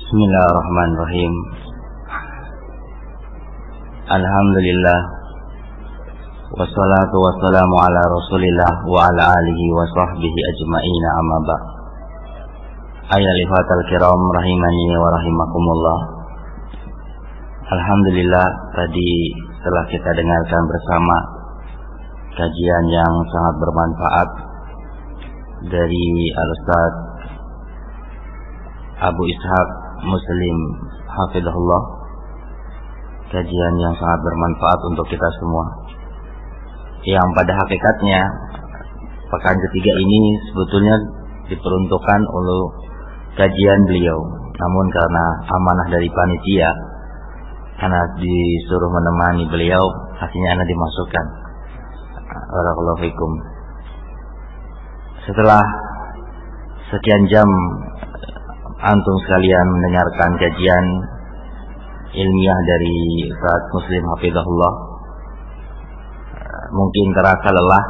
Bismillahirrahmanirrahim. Alhamdulillah, wassalatu wassalamu ala rasulillah wa ala alihi wa sahbihi ajma'ina, amma ba'. Ayyuhal kiram rahimani wa rahimakumullah. Alhamdulillah, tadi setelah kita dengarkan bersama kajian yang sangat bermanfaat dari Al-Ustaz Abu Ishaq Muslim hafizahullah, kajian yang sangat bermanfaat untuk kita semua, yang pada hakikatnya pekan ketiga ini sebetulnya diperuntukkan untuk kajian beliau, namun karena amanah dari panitia, karena disuruh menemani beliau, akhirnya anak dimasukkan. Barakallahu fikum. Setelah sekian jam antum sekalian mendengarkan kajian ilmiah dari Ustaz Muslim hafizahullah, mungkin terasa lelah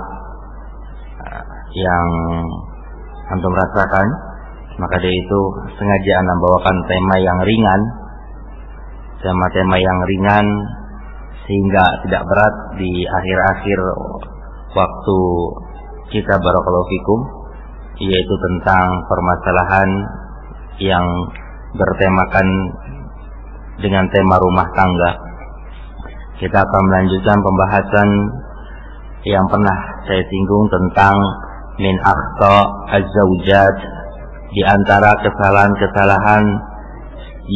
yang antum rasakan, maka dari itu sengaja anda bawakan tema yang ringan, tema yang ringan sehingga tidak berat di akhir-akhir waktu kita, barakallahu fikum, yaitu tentang permasalahan yang bertemakan dengan tema rumah tangga. Kita akan melanjutkan pembahasan yang pernah saya singgung tentang min akhta az-zawjat, di antara kesalahan-kesalahan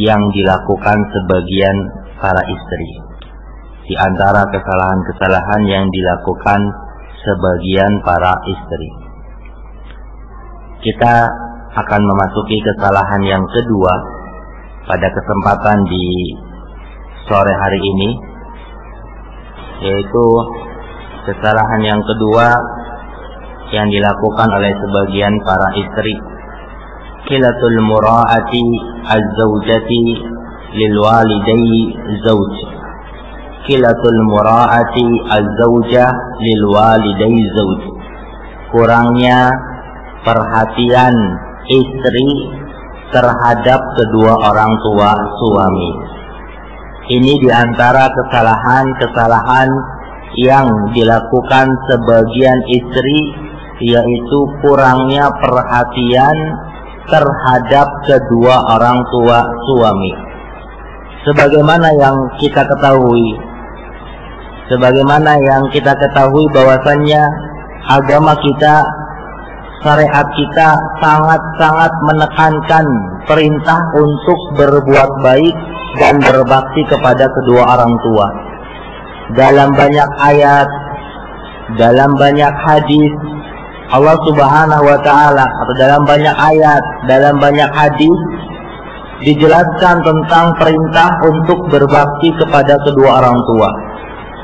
yang dilakukan sebagian para istri. Di antara kesalahan-kesalahan yang dilakukan sebagian para istri. Kita akan memasuki kesalahan yang kedua pada kesempatan di sore hari ini, yaitu kesalahan yang kedua yang dilakukan oleh sebagian para istri. Qillatul mura'ati az-zawjati lil walidai zawj. Qillatul mura'ati az-zawjah lil walidai zawj. Kurangnya perhatian istri terhadap kedua orang tua suami. Ini diantara kesalahan-kesalahan yang dilakukan sebagian istri, yaitu kurangnya perhatian terhadap kedua orang tua suami. Sebagaimana yang kita ketahui bahwasannya agama kita, syariat kita sangat-sangat menekankan perintah untuk berbuat baik dan berbakti kepada kedua orang tua. Dalam banyak ayat, dalam banyak hadis, Allah Subhanahu wa ta'ala, atau dalam banyak ayat, dalam banyak hadis, dijelaskan tentang perintah untuk berbakti kepada kedua orang tua.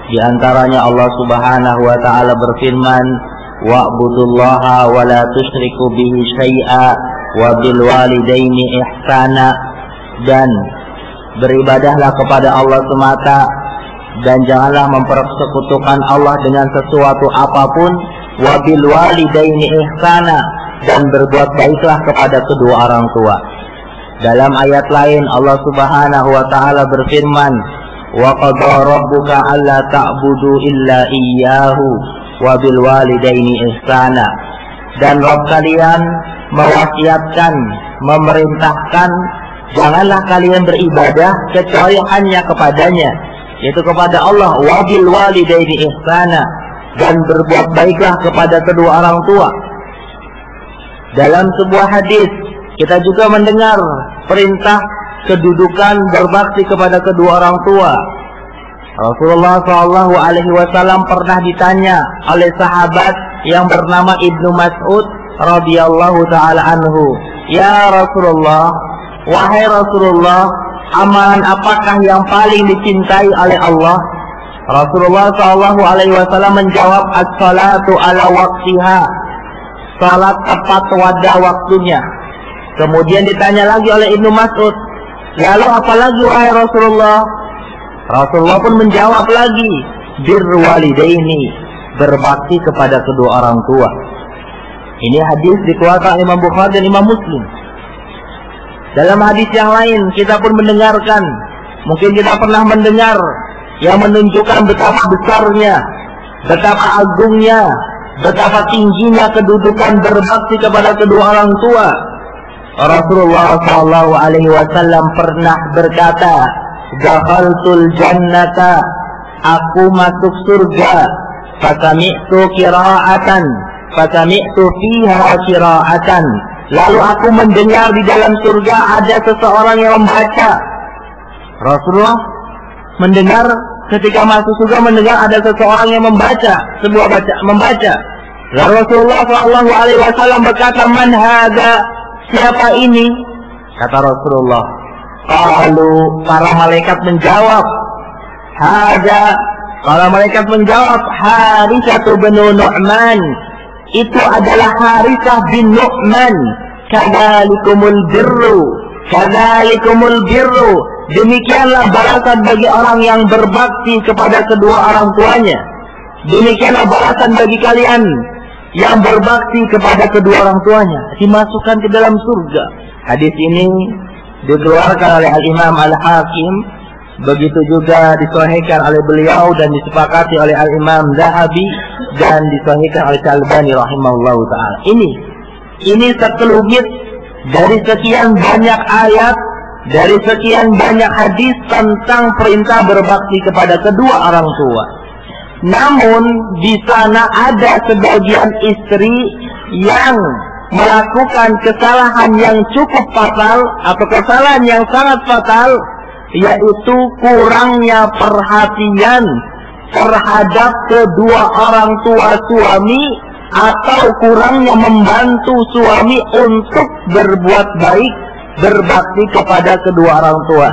Di antaranya Allah Subhanahu wa ta'ala berfirman, wa'budullaha wa la tusyriku bihi syai'a wa bil walidaini ihsana, dan beribadahlah kepada Allah semata dan janganlah mempersekutukan Allah dengan sesuatu apapun, wa bil walidaini ihsana, dan berbuat baiklah kepada kedua orang tua. Dalam ayat lain Allah Subhanahu wa ta'ala berfirman, wa qadara rabbuka alla ta'budu illa iyyahu wa bil walidaini ihsana, dan Rabb kalian mewasiatkan, memerintahkan, janganlah kalian beribadah kecuali hanya kepadanya, yaitu kepada Allah, wa bil walidaini ihsana, dan berbuat baiklah kepada kedua orang tua. Dalam sebuah hadis kita juga mendengar perintah kedudukan berbakti kepada kedua orang tua. Rasulullah SAW pernah ditanya oleh sahabat yang bernama Ibnu Mas'ud radhiyallahu taala anhu, ya Rasulullah, wahai Rasulullah, amalan apakah yang paling dicintai oleh Allah? Rasulullah SAW menjawab, as-salatu ala waqtiha, salat tepat pada waktunya. Kemudian ditanya lagi oleh Ibnu Mas'ud, lalu apalagi wahai Rasulullah? Rasulullah pun menjawab lagi, birrul walidaini, berbakti kepada kedua orang tua. Ini hadis dikeluarkan Imam Bukhari dan Imam Muslim. Dalam hadis yang lain kita pun mendengarkan, mungkin kita pernah mendengar yang menunjukkan betapa besarnya, betapa agungnya, betapa tingginya kedudukan berbakti kepada kedua orang tua. Rasulullah SAW pernah berkata, "Dakhaltul jannata," aku masuk surga, "Fasami'tu qira'atan, fasami'tu fiha qira'atan." Lalu aku mendengar di dalam surga ada seseorang yang membaca. Rasulullah mendengar ketika masuk surga, mendengar ada seseorang yang membaca, membaca. Lalu Rasulullah SAW berkata, "Man hadza?" Siapa ini? Kata Rasulullah. Lalu para malaikat menjawab, "Hadza." Para malaikat menjawab, "Haritsah bin Nu'man." Itu adalah Haritsah bin Nu'man. Kadzalikumul birru, kadzalikumul birru. Demikianlah balasan bagi orang yang berbakti kepada kedua orang tuanya. Demikianlah balasan bagi kalian yang berbakti kepada kedua orang tuanya, dimasukkan ke dalam surga. Hadis ini dikeluarkan oleh Al-Imam Al-Hakim, begitu juga disahihkan oleh beliau dan disepakati oleh Al-Imam Zahabi dan disahihkan oleh Al-Albani rahimahullahu taala. Ini sekelumit dari sekian banyak ayat, dari sekian banyak hadis tentang perintah berbakti kepada kedua orang tua. Namun di sana ada sebagian istri yang melakukan kesalahan yang cukup fatal atau kesalahan yang sangat fatal, yaitu kurangnya perhatian terhadap kedua orang tua suami atau kurangnya membantu suami untuk berbuat baik, berbakti kepada kedua orang tua.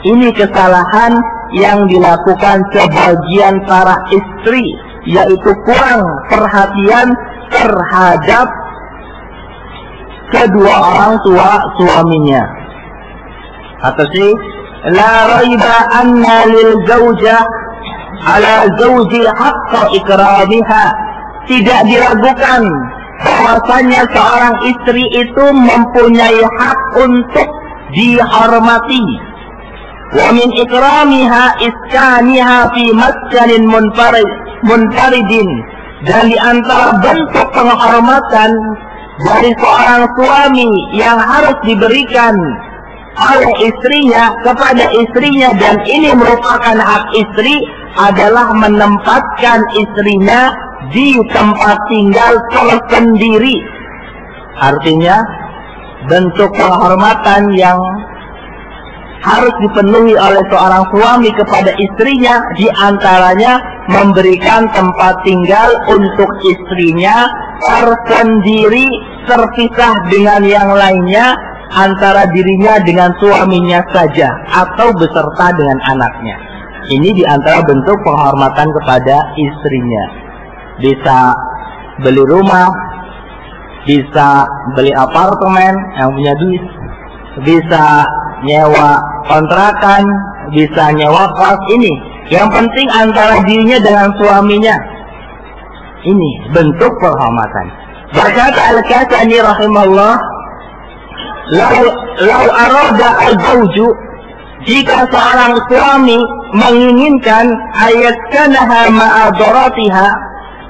Ini kesalahan yang dilakukan sebagian para istri, yaitu kurang perhatian terhadap kedua orang tua suaminya. Kata Syekh, la raiba anna lil zawja ala zawji haqqa ikramiha. Tidak diragukan bahwasanya seorang istri itu mempunyai hak untuk dihormati. Wa min ikramiha iskaniha fi maskanin munfaridin. Dan di antara bentuk penghormatan dari seorang suami yang harus diberikan oleh istrinya kepada istrinya, dan ini merupakan hak istri, adalah menempatkan istrinya di tempat tinggal tersendiri. Artinya bentuk penghormatan yang harus dipenuhi oleh seorang suami kepada istrinya, diantaranya memberikan tempat tinggal untuk istrinya tersendiri, terpisah dengan yang lainnya, antara dirinya dengan suaminya saja atau beserta dengan anaknya. Ini diantara bentuk penghormatan kepada istrinya. Bisa beli rumah, bisa beli apartemen yang punya duit, bisa nyewa kontrakan, bisa nyewa kos. Ini yang penting antara dirinya dengan suaminya. Ini bentuk penghormatan. Berkata Al-Kasani rahimahullah, lau arada al-zawju, jika seorang suami menginginkan ayatkanaha ma'adaratiha,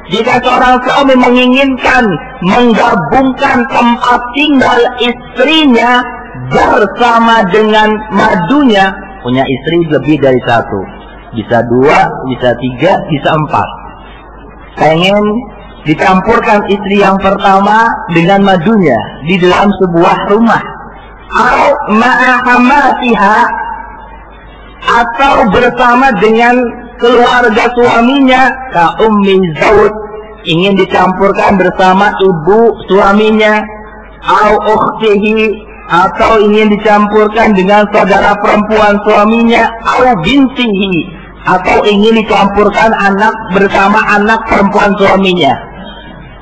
jika seorang suami menginginkan menggabungkan tempat tinggal istrinya bersama dengan madunya, punya istri lebih dari satu, bisa dua, bisa tiga, bisa empat, pengen dicampurkan istri yang pertama dengan madunya di dalam sebuah rumah, atau ma'ahamatiha, atau bersama dengan keluarga suaminya, ka ummi zawj, ingin dicampurkan bersama ibu suaminya, au ukhtihi, atau ingin dicampurkan dengan saudara perempuan suaminya, au bintihi, atau ingin dicampurkan anak bersama anak perempuan suaminya.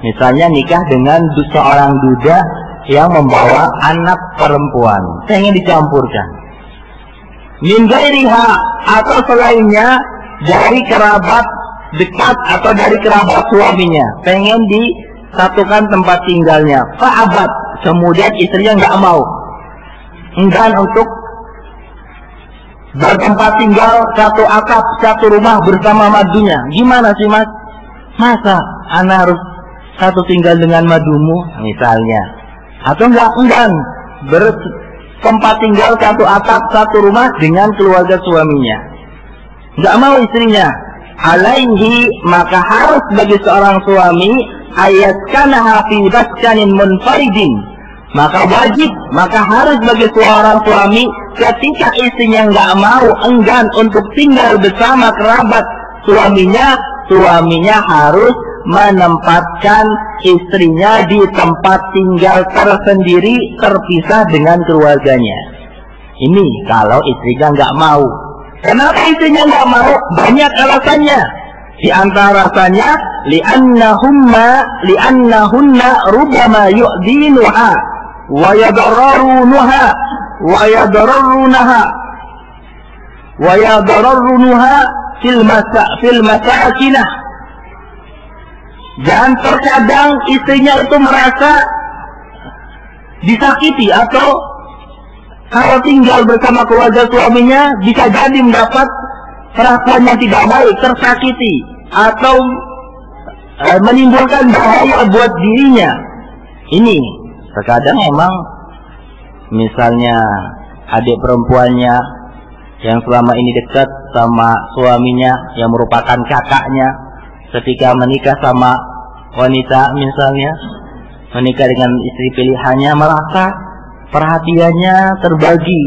Misalnya nikah dengan seorang duda yang membawa anak perempuan, ingin dicampurkan. Min ghairiha, atau selainnya dari kerabat dekat atau dari kerabat suaminya, pengen disatukan tempat tinggalnya. Fa'abat, kemudian istrinya nggak mau. enggan untuk bertempat tinggal satu atap, satu rumah bersama madunya. Gimana sih mas? Masa anak harus satu tinggal dengan madumu misalnya? Atau enggan bertempat tinggal satu atap, satu rumah dengan keluarga suaminya? Enggak mau istrinya. Alaihi, maka harus bagi seorang suami ayatkanaha fi baskanin munfaridin. Maka wajib, maka harus bagi seorang suami ketika istrinya enggak mau, enggan untuk tinggal bersama kerabat suaminya harus menempatkan istrinya di tempat tinggal tersendiri, terpisah dengan keluarganya. Ini kalau istrinya enggak mau. Kenapa istrinya enggak mau? Banyak alasannya. Di antara alasannya, li'annahunna rubbama yu'dinuha wa yadarrunaha fil masakinah. Dan terkadang istrinya itu merasa disakiti, atau kalau tinggal bersama keluarga suaminya bisa jadi mendapat perlakuan yang tidak baik, tersakiti, atau menimbulkan bahaya buat dirinya. Ini terkadang emang misalnya adik perempuannya yang selama ini dekat sama suaminya yang merupakan kakaknya, ketika menikah sama wanita misalnya, menikah dengan istri pilihannya, merasa perhatiannya terbagi.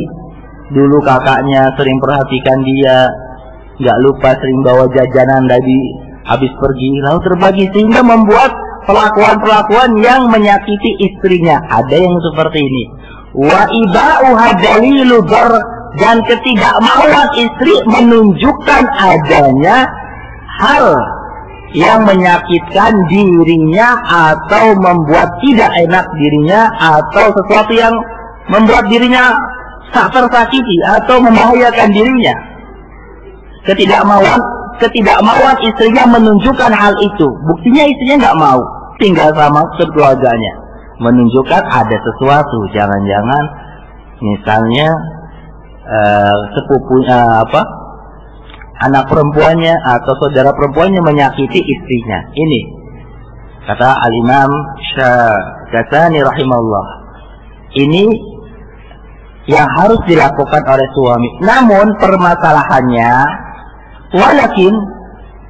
Dulu kakaknya sering perhatikan dia, nggak lupa sering bawa jajanan dari habis pergi, lalu terbagi, sehingga membuat perlakuan-perlakuan yang menyakiti istrinya. Ada yang seperti ini. Wa iba'uha dalilu dar, dan ketidakmauan istri menunjukkan adanya hal yang menyakitkan dirinya atau membuat tidak enak dirinya, atau sesuatu yang membuat dirinya tersakiti atau membahayakan dirinya. Ketidakmauan istrinya menunjukkan hal itu. Buktinya istrinya nggak mau tinggal sama keluarganya, menunjukkan ada sesuatu. Jangan-jangan misalnya sepupunya anak perempuannya atau saudara perempuannya menyakiti istrinya. Ini kata Al-Imam Syarqani rahimahullah. Ini yang harus dilakukan oleh suami. Namun permasalahannya, walakin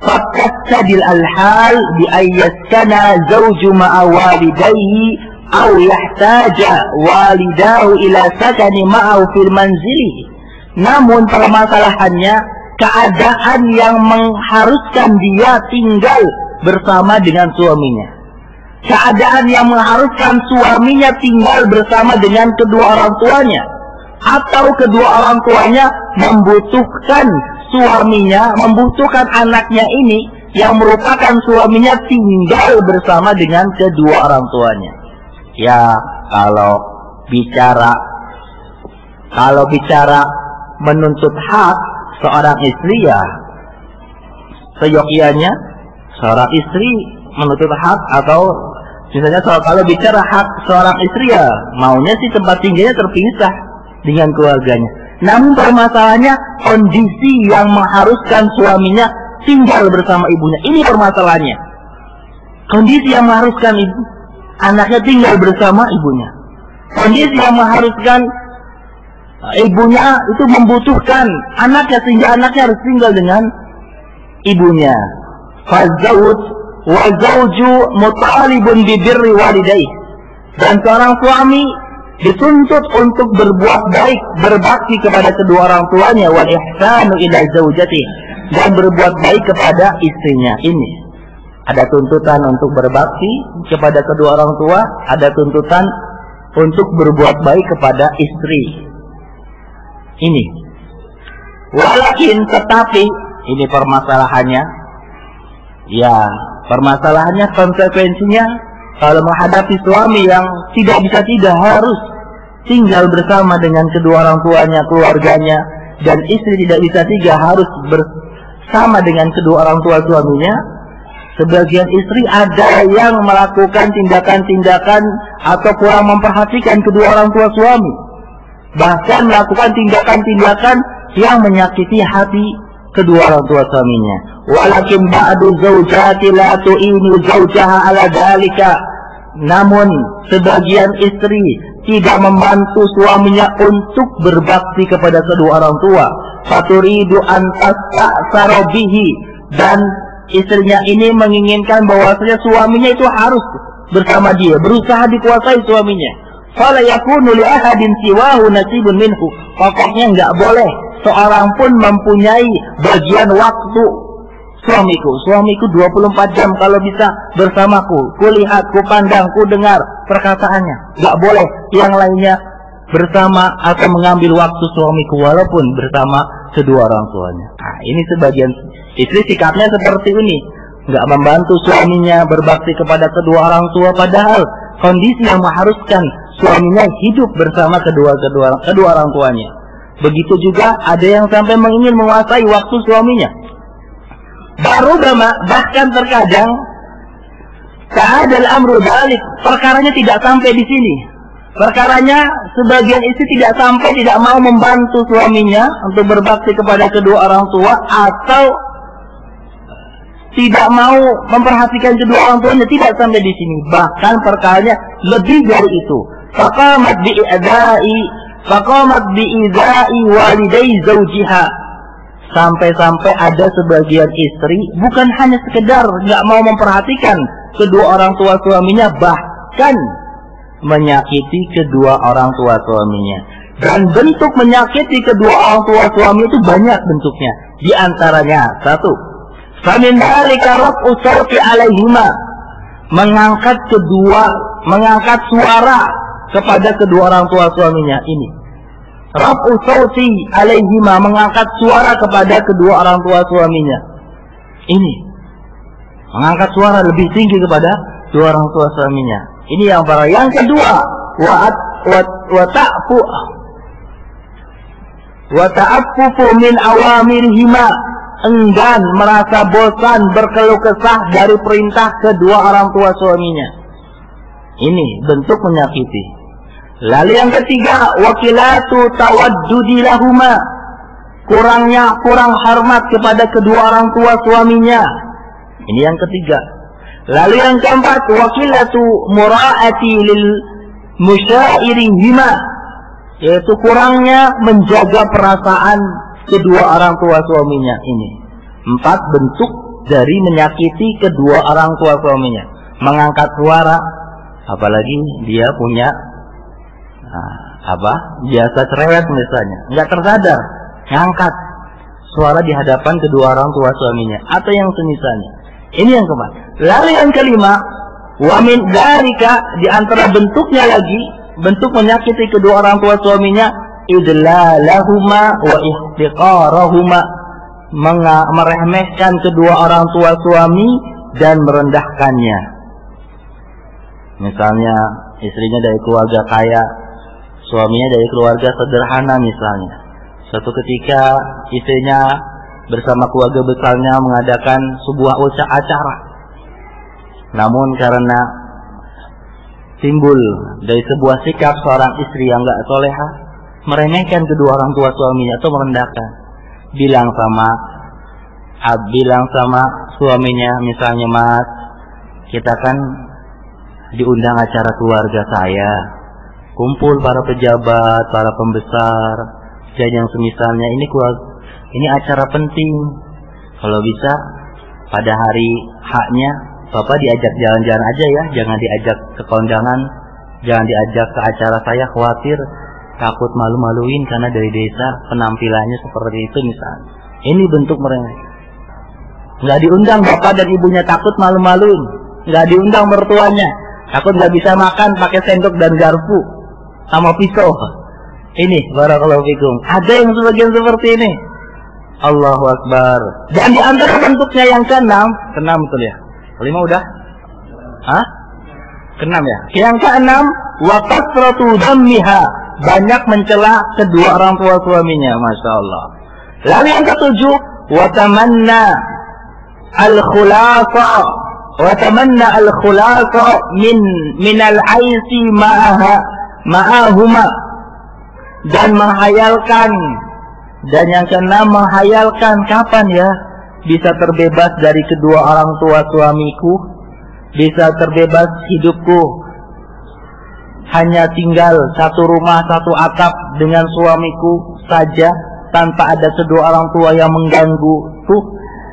faqad tadil al-hal bi ayyaskana zawju ma'a walidayhi aw yahtaja walidahu ila sakani ma'ahu fil manzili. Namun permasalahannya, keadaan yang mengharuskan dia tinggal bersama dengan suaminya, keadaan yang mengharuskan suaminya tinggal bersama dengan kedua orang tuanya, atau kedua orang tuanya membutuhkan suaminya, membutuhkan anaknya ini yang merupakan suaminya tinggal bersama dengan kedua orang tuanya. Ya, kalau bicara menuntut hak seorang istri, ya seyogyanya seorang istri menuntut hak. Atau misalnya kalau bicara hak seorang istri, ya maunya sih tempat tinggalnya terpisah dengan keluarganya. Namun permasalahannya kondisi yang mengharuskan suaminya tinggal bersama ibunya. Ini permasalahannya. Kondisi yang mengharuskan anaknya tinggal bersama ibunya. Kondisi yang mengharuskan ibunya itu membutuhkan anaknya, sehingga anaknya harus tinggal dengan ibunya. Fazawj wa zawju mutalibun bi birri walidayhi. Dan seorang suami dituntut untuk berbuat baik, berbakti kepada kedua orang tuanya, wal ihsanu ila zaujatihi, dan berbuat baik kepada istrinya. Ini ada tuntutan untuk berbakti kepada kedua orang tua, ada tuntutan untuk berbuat baik kepada istri. Ini walakin, tetapi ini permasalahannya, ya permasalahannya konsekuensinya kalau menghadapi suami yang tidak harus tinggal bersama dengan kedua orang tuanya, keluarganya, dan istri tidak harus bersama dengan kedua orang tua suaminya. Sebagian istri ada yang melakukan tindakan-tindakan atau kurang memperhatikan kedua orang tua suami. bahkan melakukan tindakan-tindakan yang menyakiti hati kedua orang tua suaminya. Walakin ba'du zawjati la tu'inu zawjaha ala dzalika. Namun sebagian istri tidak membantu suaminya untuk berbakti kepada kedua orang tua. Faturidu an tas'ara bihi, dan istrinya ini menginginkan bahwasanya suaminya itu harus bersama dia, berusaha dikuasai suaminya. Fala yakunu li ahadin siwahu nasibun minhu. Pokoknya enggak boleh seorang pun mempunyai bagian waktu. Suamiku 24 jam kalau bisa bersamaku, kulihat, kupandang, kudengar perkataannya. Enggak boleh yang lainnya bersama atau mengambil waktu suamiku walaupun bersama kedua orang tuanya. Nah, ini sebagian istri sikapnya seperti ini, enggak membantu suaminya berbakti kepada kedua orang tua, padahal kondisi yang mengharuskan suaminya hidup bersama kedua orang tuanya. Begitu juga ada yang sampai ingin menguasai waktu suaminya. Baru bahkan terkadang keadaan amru balik, perkaranya tidak sampai di sini. Perkaranya sebagian istri tidak mau membantu suaminya untuk berbakti kepada kedua orang tua, atau tidak mau memperhatikan kedua orang tuanya, tidak sampai di sini. Bahkan perkaranya lebih dari itu. Faqamat bi'idai walidai zawjiha. Sampai-sampai ada sebagian istri bukan hanya sekedar nggak mau memperhatikan kedua orang tua suaminya, bahkan menyakiti kedua orang tua suaminya. Dan bentuk menyakiti kedua orang tua suami itu banyak bentuknya. Di antaranya satu, famin dzalika raf'u sawti 'alaihima, mengangkat suara kepada kedua orang tua suaminya. Ini raf'u sawti 'alaihima, mengangkat suara kepada kedua orang tua suaminya. Ini mengangkat suara lebih tinggi kepada kedua orang tua suaminya. Ini yang pertama. Yang kedua, wa ta'affufu min awamirihima, enggan, merasa bosan, berkeluh kesah dari perintah kedua orang tua suaminya. Ini bentuk menyakiti. Lalu yang ketiga, wakilatu tawaddudi lahuma, kurang hormat kepada kedua orang tua suaminya. Ini yang ketiga. Lalu yang keempat, wakilatu mura'ati lil musyairihima, yaitu kurangnya menjaga perasaan kedua orang tua suaminya. Ini 4 bentuk dari menyakiti kedua orang tua suaminya. Mengangkat suara, apalagi dia punya biasa cerewet misalnya, nggak tersadar ngangkat suara di hadapan kedua orang tua suaminya atau yang semisalnya. Ini yang keempat. Lalu yang kelima, wa min dzalika, di antara bentuknya lagi, bentuk menyakiti kedua orang tua suaminya, idlalahuma wa ihtiqarahuma, meremehkan kedua orang tua suami dan merendahkannya. Misalnya istrinya dari keluarga kaya, suaminya dari keluarga sederhana misalnya. Suatu ketika istrinya bersama keluarga besarnya mengadakan sebuah acara. Namun karena timbul dari sebuah sikap seorang istri yang enggak solehah, meremehkan kedua orang tua suaminya atau merendahkan. Bilang sama suaminya misalnya, Mas, kita kan diundang acara keluarga saya, kumpul para pejabat, para pembesar, dan yang semisalnya, ini acara penting. Kalau bisa pada hari haknya Bapak diajak jalan-jalan aja ya, jangan diajak ke kondangan, jangan diajak ke acara saya, khawatir takut malu-maluin karena dari desa penampilannya seperti itu misalnya. Ini bentuk meremehkan. Nggak diundang bapak dan ibunya, takut malu-maluin. Nggak diundang mertuanya, takut nggak bisa makan pakai sendok dan garpu sama pisau. Ini barakallahu fikum. Ada yang sebagian seperti ini. Allahu Akbar. Dan di antara bentuknya yang keenam betul ya? Kelima udah? Keenam ya? Yang keenam, wa kasratu dhammiha, banyak mencela kedua orang tua suaminya, Masya Allah. Lalu yang ketujuh, wa tamanna al-khulasa min al-aisi ma'ahuma, dan menghayalkan. Dan yang keenam, menghayalkan kapan ya bisa terbebas dari kedua orang tua suamiku, bisa terbebas hidupku hanya tinggal satu rumah, satu atap dengan suamiku saja, tanpa ada kedua orang tua yang mengganggu. Tuh,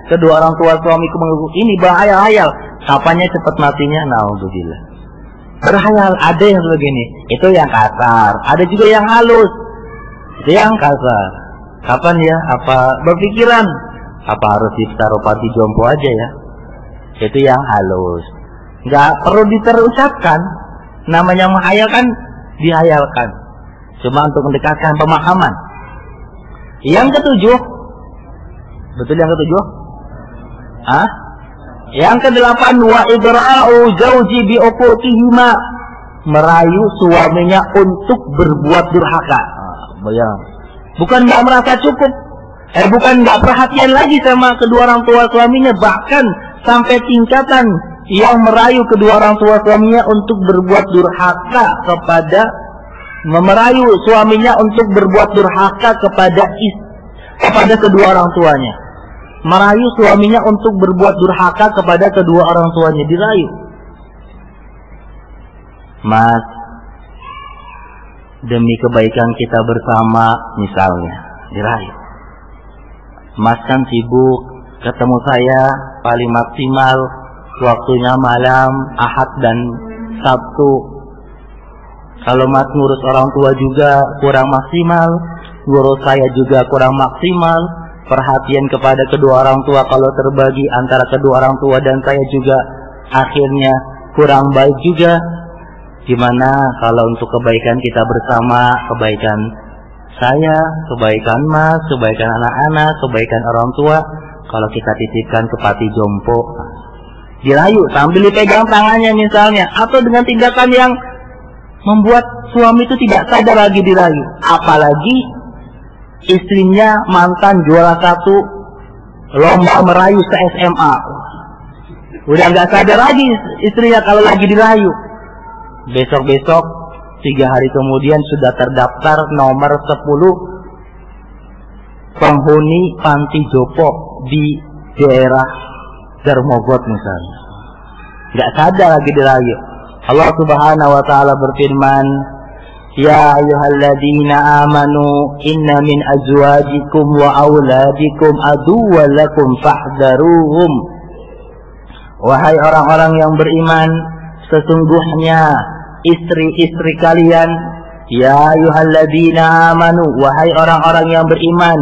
kedua orang tua suamiku mengganggu. Ini berhayal-hayal kapannya cepat matinya. Naudzubillah. Berhayal, ada yang begini, itu yang kasar, ada juga yang halus. Itu yang kasar. Kapan ya? Apa berpikiran? Apa harus ditaruh panti jompo aja ya? Itu yang halus. Nggak perlu diterucapkan. Namanya menghayalkan, dihayalkan. Cuma untuk mendekatkan pemahaman. Yang ketujuh, betul yang ketujuh? Hah? Yang kedelapan, wa idra'u zawji bi uquqihima, merayu suaminya untuk berbuat durhaka. Bayang. Bukan nggak merasa cukup, bukan nggak perhatian lagi sama kedua orang tua suaminya, bahkan sampai tingkatan yang merayu kedua orang tua suaminya untuk berbuat durhaka kepada, merayu suaminya untuk berbuat durhaka kepada kedua orang tuanya. Merayu suaminya untuk berbuat durhaka kepada kedua orang tuanya, dirayu. Mas, demi kebaikan kita bersama, misalnya, dirayu. Mas kan sibuk, ketemu saya paling maksimal waktunya malam, Ahad dan Sabtu. Kalau Mas ngurus orang tua juga kurang maksimal, ngurus saya juga kurang maksimal, perhatian kepada kedua orang tua kalau terbagi antara kedua orang tua dan saya juga akhirnya kurang baik juga. Gimana kalau untuk kebaikan kita bersama, kebaikan saya, kebaikan Mas, kebaikan anak-anak, kebaikan orang tua, kalau kita titipkan ke panti jompo, dirayu sambil dipegang tangannya misalnya, atau dengan tindakan yang membuat suami itu tidak sadar lagi dirayu. Apalagi istrinya mantan juara satu lomba merayu se-SMA, udah nggak sadar lagi istrinya kalau lagi dirayu. Besok-besok 3 hari kemudian sudah terdaftar nomor 10 penghuni panti jompo di daerah Darmogot misalnya. Nggak sadar lagi dirayu. Allah Subhanahu wa ta'ala berfirman, Ya ayyuhalladzina amanu inna min azwajikum wa auladikum aduwwan lakum fahdharuhum. Wahai orang-orang yang beriman, sesungguhnya istri-istri kalian, ya ayyuhalladzina amanu, wahai orang-orang yang beriman,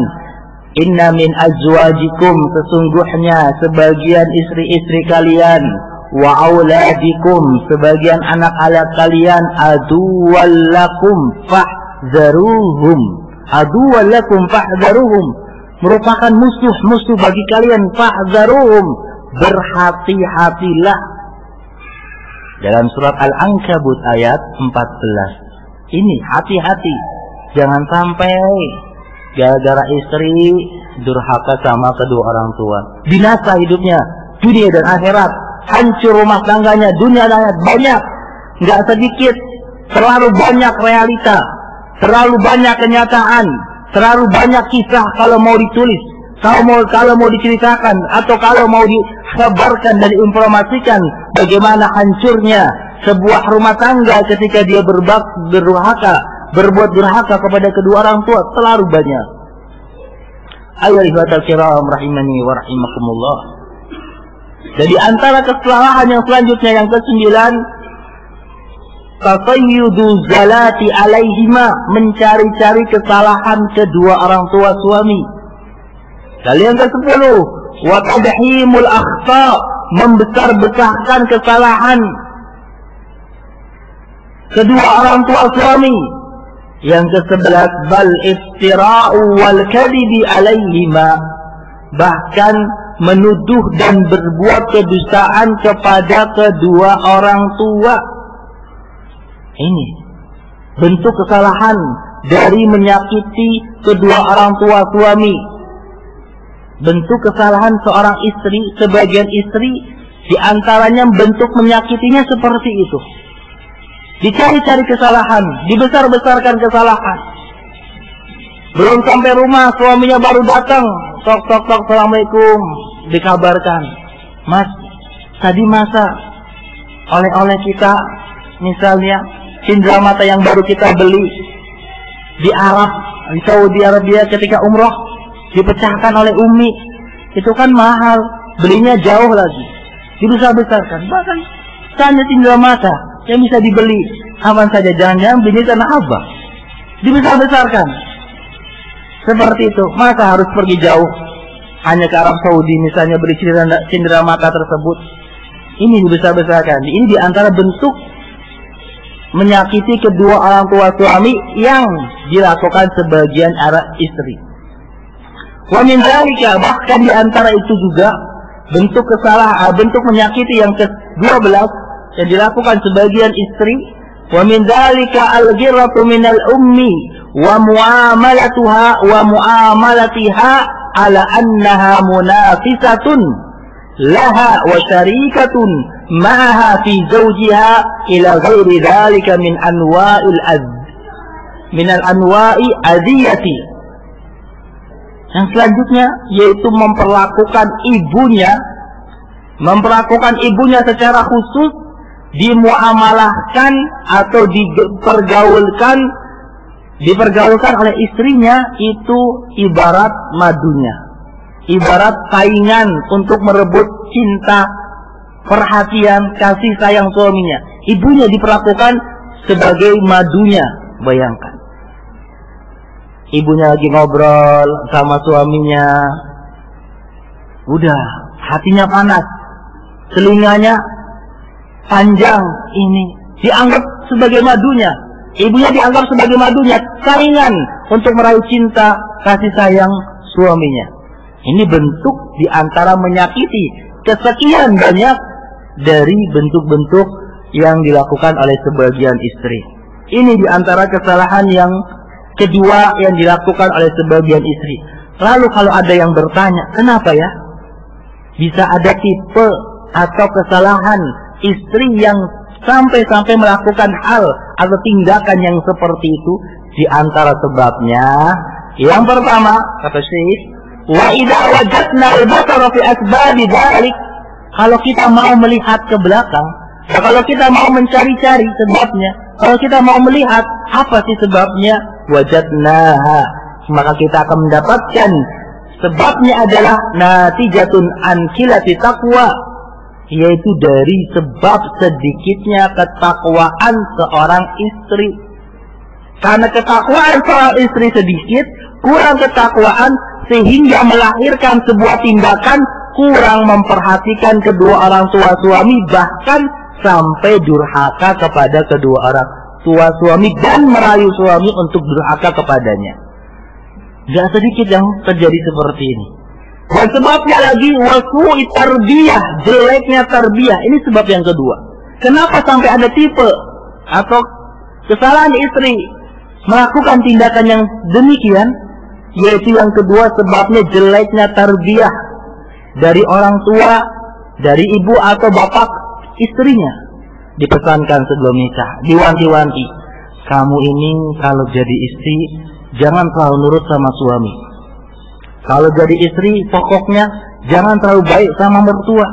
inna min azwajikum, sesungguhnya sebagian istri-istri kalian, wa auladikum, sebagian anak-anak kalian, aduwwan lakum fahdharuhum. Aduwwan lakum fahdharuhum, merupakan musuh-musuh bagi kalian. Fahdharuhum, berhati-hatilah. Dalam surat Al-Ankabut ayat 14. Ini hati-hati, jangan sampai gara-gara istri durhaka sama kedua orang tua, binasa hidupnya dunia dan akhirat, hancur rumah tangganya dunia dan akhirat. Banyak, nggak sedikit, terlalu banyak realita, terlalu banyak kenyataan, terlalu banyak kisah kalau mau ditulis, kalau mau diceritakan, atau kalau mau dikabarkan dan diinformasikan bagaimana hancurnya sebuah rumah tangga ketika dia berbuat durhaka kepada kedua orang tua, terlalu banyak. Ayyuhal kiram rahimani wa rahimakumullah. Jadi antara kesalahan yang selanjutnya yang ke-9, tasayyudu zalati alaihima, mencari-cari kesalahan kedua orang tua suami. Lalu yang ke-10, wa tadhimul akhta, membesar-besarkan kesalahan kedua orang tua suami. Yang ke-11, bal iftira'u wal kadhibi alaihima, bahkan menuduh dan berbuat kedustaan kepada kedua orang tua. Ini bentuk kesalahan dari menyakiti kedua orang tua suami. Bentuk kesalahan seorang istri, sebagian istri diantaranya bentuk menyakitinya seperti itu. Dicari-cari kesalahan, dibesar-besarkan kesalahan. Belum sampai rumah, suaminya baru datang. Tok, assalamualaikum. Dikabarkan, Mas, tadi masa oleh-oleh kita, misalnya cindera mata yang baru kita beli di Arab, di Saudi Arabia ketika umroh, dipecahkan oleh Umi. Itu kan mahal, belinya jauh lagi, dibesar-besarkan. Bahkan hanya cindera mata yang bisa dibeli aman saja, jangan-jangan belinya tanah abang, dibesar-besarkan. Seperti itu, maka harus pergi jauh hanya ke Arab Saudi misalnya beli cindera mata tersebut. Ini dibesar-besarkan. Ini diantara bentuk menyakiti kedua orang tua suami yang dilakukan sebagian arah istri. Wa min dzalika, bahkan diantara itu juga bentuk kesalahan, bentuk menyakiti yang ke-12 yang dilakukan sebagian istri. Wa min dzalika al-ghirratu minal ummi wa muamalatuha wa muamalatiha ala annaha munafisatun laha wa syarikatun ma'aha fi zawjiha ila ghairi dzalika min anwa'i adiyati. Yang selanjutnya yaitu memperlakukan ibunya secara khusus, dimuamalahkan atau dipergaulkan oleh istrinya itu ibarat madunya, ibarat saingan untuk merebut cinta, perhatian, kasih sayang suaminya. Ibunya diperlakukan sebagai madunya. Bayangkan, ibunya lagi ngobrol sama suaminya, udah hatinya panas, telinganya panjang, ini dianggap sebagai madunya. Ibunya dianggap sebagai madunya, saingan untuk meraih cinta, kasih sayang suaminya. Ini bentuk diantara menyakiti kesekian banyak dari bentuk-bentuk yang dilakukan oleh sebagian istri. Ini diantara kesalahan yang kedua yang dilakukan oleh sebagian istri. Lalu kalau ada yang bertanya, kenapa ya bisa ada tipe atau kesalahan istri yang sampai melakukan hal atau tindakan yang seperti itu? Di antara sebabnya, yang pertama kata Syekh, wa idza wajadna al-basara fi asbabi dzalik, kalau kita mau melihat ke belakang, kalau kita mau mencari-cari sebabnya, kalau kita mau melihat apa sih sebabnya, wajadnaha, maka kita akan mendapatkan sebabnya adalah natijatun an qillati taqwa, yaitu dari sebab sedikitnya ketakwaan seorang istri. Karena ketakwaan seorang istri sedikit, kurang ketakwaan, sehingga melahirkan sebuah tindakan kurang memperhatikan kedua orang tua suami, bahkan sampai durhaka kepada kedua orang tua suami dan merayu suami untuk durhaka kepadanya. Gak sedikit yang terjadi seperti ini. Dan sebabnya lagi wasu'i tarbiyah, jeleknya tarbiyah. Ini sebab yang kedua. Kenapa sampai ada tipe atau kesalahan istri melakukan tindakan yang demikian? Yaitu yang kedua, sebabnya jeleknya tarbiyah dari orang tua, dari ibu atau bapak istrinya. Dipesankan sebelum nikah, diwanti-wanti, kamu ini kalau jadi istri jangan terlalu nurut sama suami. Kalau jadi istri, pokoknya jangan terlalu baik sama mertua.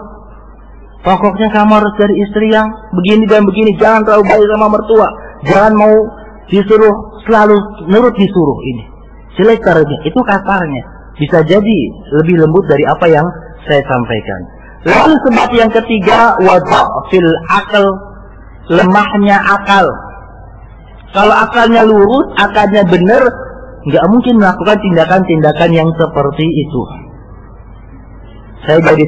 Pokoknya kamu harus jadi istri yang begini dan begini, jangan terlalu baik sama mertua. Jangan mau disuruh selalu nurut disuruh. Ini jelek caranya, itu kasarnya. Bisa jadi lebih lembut dari apa yang saya sampaikan. Lalu sebab yang ketiga, wadha'fil akal, lemahnya akal. Kalau akalnya lurus, akalnya benar, nggak mungkin melakukan tindakan-tindakan yang seperti itu. Saya jadi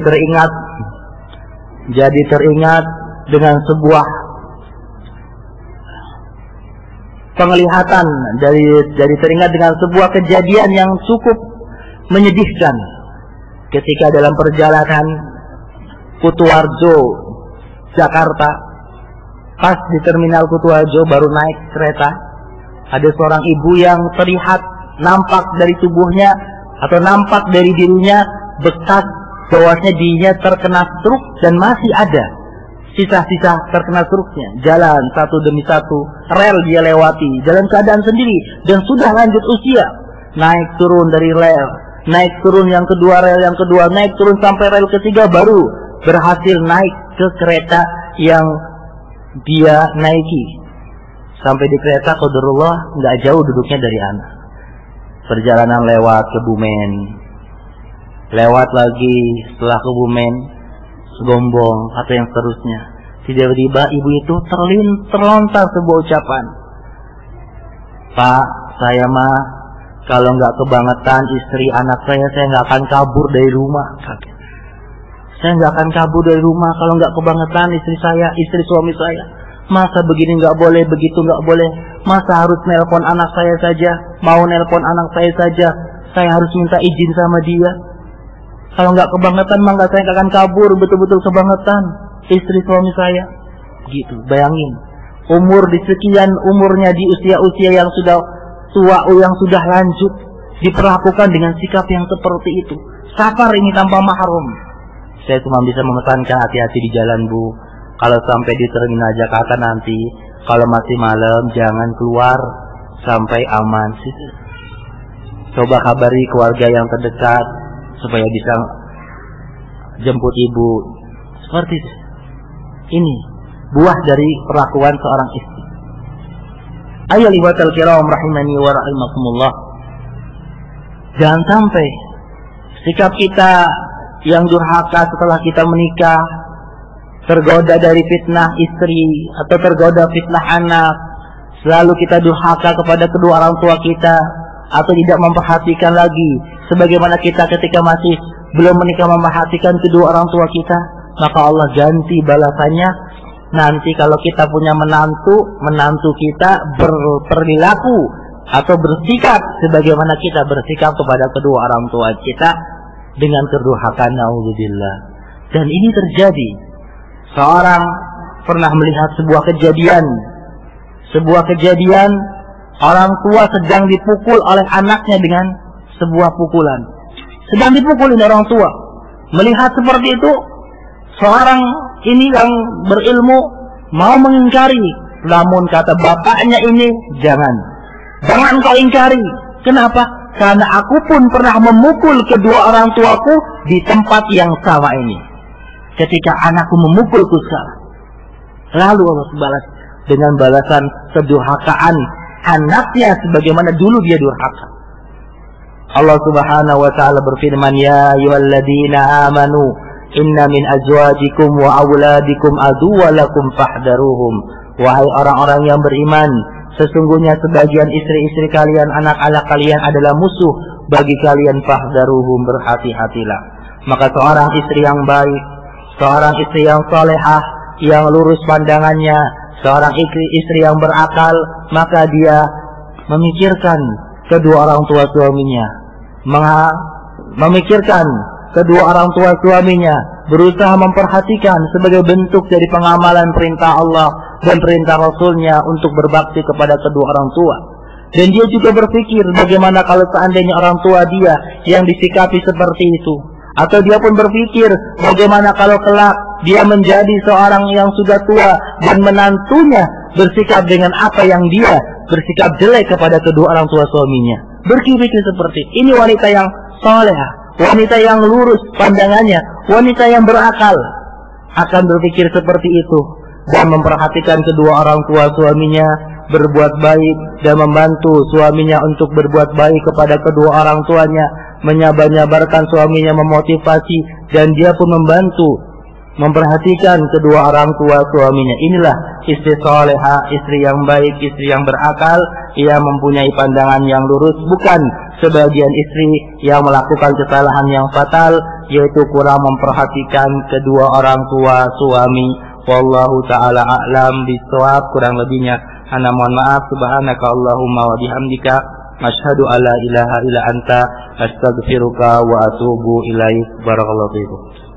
teringat dengan sebuah penglihatan, dari teringat dengan sebuah kejadian yang cukup menyedihkan ketika dalam perjalanan Kutuarjo, Jakarta. Pas di terminal Kutuarjo baru naik kereta, ada seorang ibu yang terlihat nampak dari tubuhnya atau nampak dari dirinya bekas bahwasanya dirinya terkena stroke dan masih ada sisa-sisa terkena stroke-nya. Jalan satu demi satu, rel dia lewati dalam keadaan sendiri dan sudah lanjut usia. naik turun dari rel, naik turun yang kedua, rel yang kedua, naik turun sampai rel ketiga, baru berhasil naik ke kereta yang dia naiki. Sampai di kereta qadarullah nggak jauh duduknya dari anak. Perjalanan lewat Kebumen, lewat lagi setelah Kebumen Gombong atau yang seterusnya. Tiba-tiba ibu itu terlontar sebuah ucapan, "Pak, saya mah kalau nggak kebangetan istri anak saya nggak akan kabur dari rumah. Saya nggak akan kabur dari rumah kalau nggak kebangetan istri saya, istri suami saya. Masa begini nggak boleh, begitu nggak boleh. Masa harus nelpon anak saya saja, mau nelpon anak saya saja, saya harus minta izin sama dia. Kalau nggak kebangetan mah saya nggak akan kabur, betul-betul kebangetan istri suami saya." Gitu, bayangin. Umur di sekian umurnya, di usia-usia yang sudah tua, yang sudah lanjut, diperlakukan dengan sikap yang seperti itu. Safar ini tanpa mahram. Saya cuma bisa memesankan hati-hati di jalan, Bu. Kalau sampai di terminal Jakarta nanti, kalau masih malam jangan keluar sampai aman. Coba kabari keluarga yang terdekat supaya bisa jemput ibu. Seperti itu. Ini buah dari perlakuan seorang istri. Ayyuhal ikhwatal kiram rahimani wa rahimakumullah. Jangan sampai sikap kita yang durhaka setelah kita menikah, tergoda dari fitnah istri atau tergoda fitnah anak, selalu kita durhaka kepada kedua orang tua kita atau tidak memperhatikan lagi sebagaimana kita ketika masih belum menikah memperhatikan kedua orang tua kita, maka Allah ganti balasannya nanti kalau kita punya menantu kita berperilaku atau bersikap sebagaimana kita bersikap kepada kedua orang tua kita dengan kedurhakaan, naudzubillah. Dan ini terjadi. Seorang pernah melihat sebuah kejadian orang tua sedang dipukul oleh anaknya dengan sebuah pukulan. Sedang dipukulin orang tua. Melihat seperti itu, seorang ini yang berilmu mau mengingkari, namun kata bapaknya ini, jangan kau ingkari. Kenapa? Karena aku pun pernah memukul kedua orang tuaku di tempat yang sama ini. Ketika anakku memukulku sekarang. Lalu Allah balas dengan balasan kedurhakaan anaknya sebagaimana dulu dia durhaka. Allah Subhanahu wa taala berfirman, "Ya ayyuhalladzina amanu inna min azwajikum wa auladikum aduwwalakum fahdharuhum." Wahai orang-orang yang beriman, sesungguhnya sebagian istri-istri kalian, anak-anak kalian adalah musuh bagi kalian, fahdharuhum, berhati-hatilah. Maka seorang istri yang baik, seorang istri yang salehah, yang lurus pandangannya, seorang istri yang berakal, maka dia memikirkan kedua orang tua suaminya, memikirkan kedua orang tua suaminya, berusaha memperhatikan sebagai bentuk dari pengamalan perintah Allah dan perintah Rasulnya untuk berbakti kepada kedua orang tua. Dan dia juga berpikir bagaimana kalau seandainya orang tua dia yang disikapi seperti itu. Atau dia pun berpikir bagaimana kalau kelak dia menjadi seorang yang sudah tua dan menantunya bersikap dengan apa yang dia bersikap jelek kepada kedua orang tua suaminya. Berpikir seperti ini wanita yang salehah, wanita yang lurus pandangannya, wanita yang berakal akan berpikir seperti itu dan memperhatikan kedua orang tua suaminya berbuat baik dan membantu suaminya untuk berbuat baik kepada kedua orang tuanya, menyabar-nyabarkan suaminya, memotivasi, dan dia pun membantu memperhatikan kedua orang tua suaminya. Inilah istri salehah, istri yang baik, istri yang berakal, ia mempunyai pandangan yang lurus, bukan sebagian istri yang melakukan kesalahan yang fatal, yaitu kurang memperhatikan kedua orang tua suami. Wallahu ta'ala a'lam bishawab. Kurang lebihnya ana mohon maaf. Subhanaka Allahumma wa bihamdika asyhadu alla ilaha illa anta astaghfiruka wa atubu ilaik. Barakallahu fiikum.